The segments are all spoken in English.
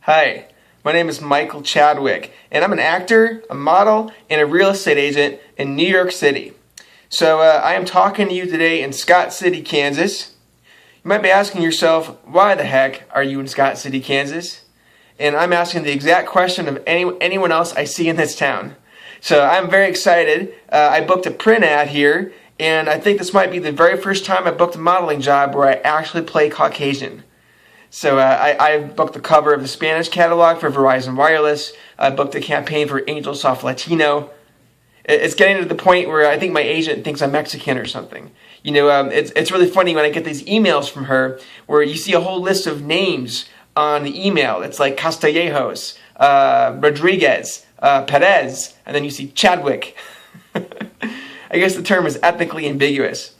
Hi, my name is Michael Chadwick, and I'm an actor, a model, and a real estate agent in New York City. So I am talking to you today in Scott City, Kansas. You might be asking yourself, why the heck are you in Scott City, Kansas? And I'm asking the exact question of anyone else I see in this town. So I'm very excited. I booked a print ad here, and I think this might be the very first time I booked a modeling job where I actually play Caucasian. So I booked the cover of the Spanish catalog for Verizon Wireless. I booked a campaign for Angel Soft Latino. It's getting to the point where I think my agent thinks I'm Mexican or something. You know, it's really funny when I get these emails from her where you see a whole list of names on the email. It's like Castellejos, Rodriguez, Perez, and then you see Chadwick. I guess the term is ethnically ambiguous.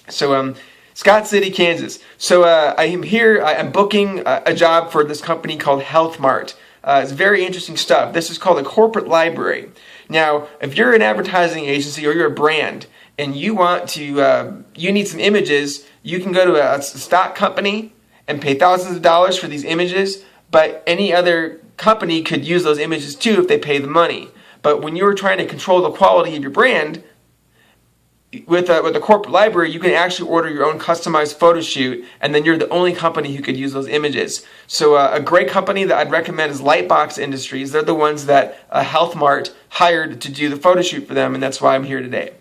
So, Scott City, Kansas. So I am here. I'm booking a job for this company called Health Mart. It's very interesting stuff. This is called a corporate library. Now, if you're an advertising agency or you're a brand and you want to, you need some images, you can go to a stock company and pay thousands of dollars for these images, but any other company could use those images too if they pay the money. But when you're trying to control the quality of your brand, with a corporate library, you can actually order your own customized photo shoot, and then you're the only company who could use those images. So a great company that I'd recommend is Lightbox Industries. They're the ones that Health Mart hired to do the photo shoot for them, and that's why I'm here today.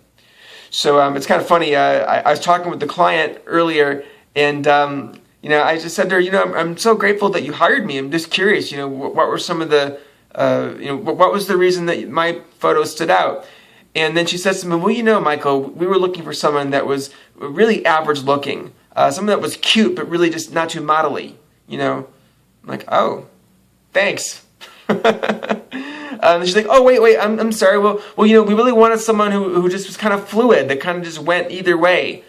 So it's kind of funny. I was talking with the client earlier, and I just said to her, I'm so grateful that you hired me. I'm just curious, what were some of the, what was the reason that my photo stood out? And then she says to me, well, Michael, we were looking for someone that was really average looking. Someone that was cute, but really just not too modelly, I'm like, oh, thanks. And she's like, oh, wait, I'm sorry. Well, we really wanted someone who just was kind of fluid, that kind of just went either way.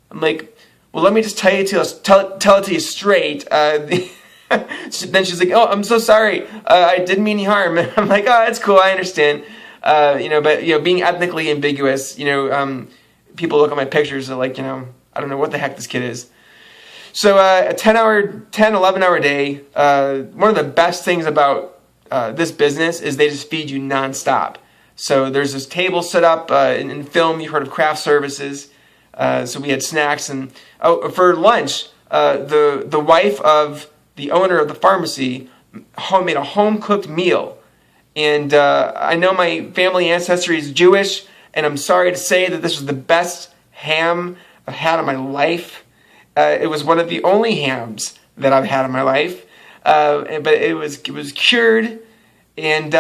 I'm like, well, let me just tell it to you straight. Then she's like, oh, I'm so sorry. I didn't mean any harm. I'm like, oh, that's cool. I understand. But being ethnically ambiguous, people look at my pictures and like, I don't know what the heck this kid is. So a 11-hour day, one of the best things about this business is they just feed you nonstop. So there's this table set up in film. You've heard of craft services. So we had snacks, and for lunch, the wife of the owner of the pharmacy made a home-cooked meal. And I know my family ancestry is Jewish, and I'm sorry to say that this was the best ham I've had in my life. It was one of the only hams that I've had in my life, but it was cured, and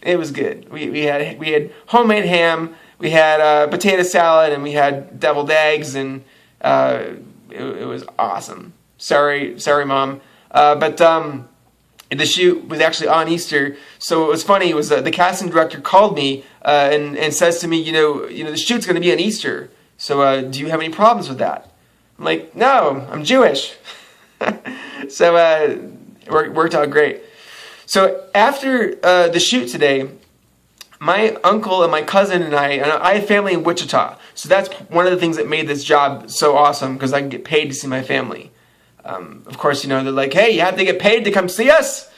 it was good. We had homemade ham, we had potato salad, and we had deviled eggs, and it was awesome. Sorry, Mom, but. The shoot was actually on Easter, so it was funny. It was the casting director called me and says to me, the shoot's going to be on Easter. So do you have any problems with that? I'm like, no, I'm Jewish. So it worked out great. So after the shoot today, my uncle and my cousin and I have family in Wichita. So that's one of the things that made this job so awesome, because I can get paid to see my family. Of course, they're like, hey, you have to get paid to come see us.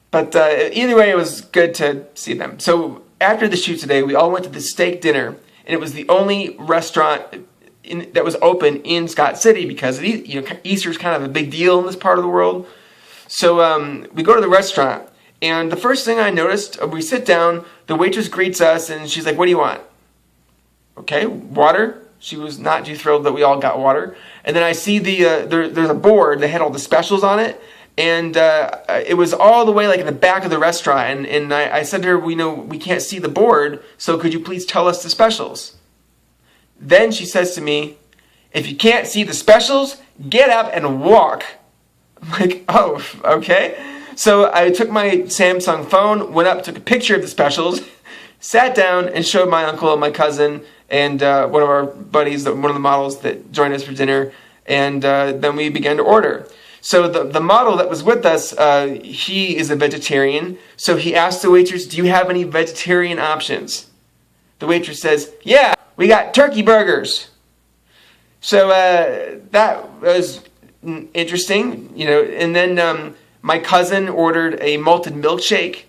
But either way, it was good to see them. So after the shoot today, we all went to the steak dinner, and it was the only restaurant that was open in Scott City, because Easter's kind of a big deal in this part of the world. So we go to the restaurant, and the first thing I noticed, we sit down, the waitress greets us, and she's like, what do you want? Okay, water. She was not too thrilled that we all got water. And then I see there's a board that had all the specials on it. And it was all the way like in the back of the restaurant. And I said to her, we can't see the board, so could you please tell us the specials? Then she says to me, if you can't see the specials, get up and walk. I'm like, oh, okay. So I took my Samsung phone, went up, took a picture of the specials, sat down and showed my uncle and my cousin and one of our buddies, one of the models that joined us for dinner, and then we began to order. So the model that was with us, he is a vegetarian, so he asked the waitress, do you have any vegetarian options? The waitress says, yeah, we got turkey burgers. So that was interesting, and then my cousin ordered a malted milkshake,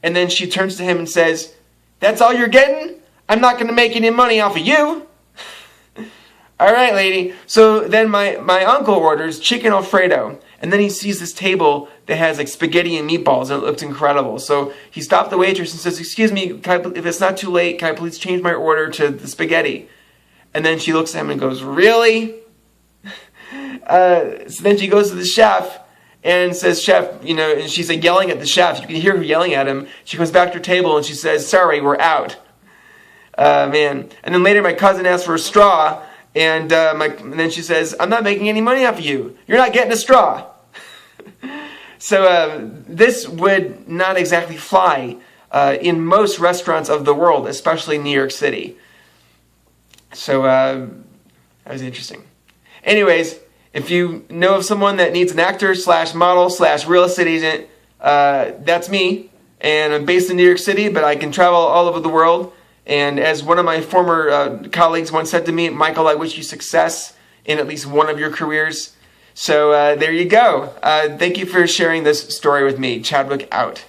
and then she turns to him and says, "That's all you're getting? I'm not going to make any money off of you." All right, lady. So then my uncle orders chicken Alfredo, and then he sees this table that has like spaghetti and meatballs, and it looked incredible. So he stopped the waitress and says, "Excuse me, if it's not too late, can I please change my order to the spaghetti?" And then she looks at him and goes, "Really?" So then she goes to the chef and says, "Chef," and she's like yelling at the chef. You can hear her yelling at him. She comes back to her table and she says, "Sorry, we're out." Man. And then later my cousin asks for a straw, and then she says, "I'm not making any money off of you. You're not getting a straw." So this would not exactly fly in most restaurants of the world, especially New York City. So that was interesting. Anyways, if you know of someone that needs an actor / model / real estate agent, that's me. And I'm based in New York City, but I can travel all over the world. And as one of my former colleagues once said to me, "Michael, I wish you success in at least one of your careers." So there you go. Thank you for sharing this story with me. Chadwick out.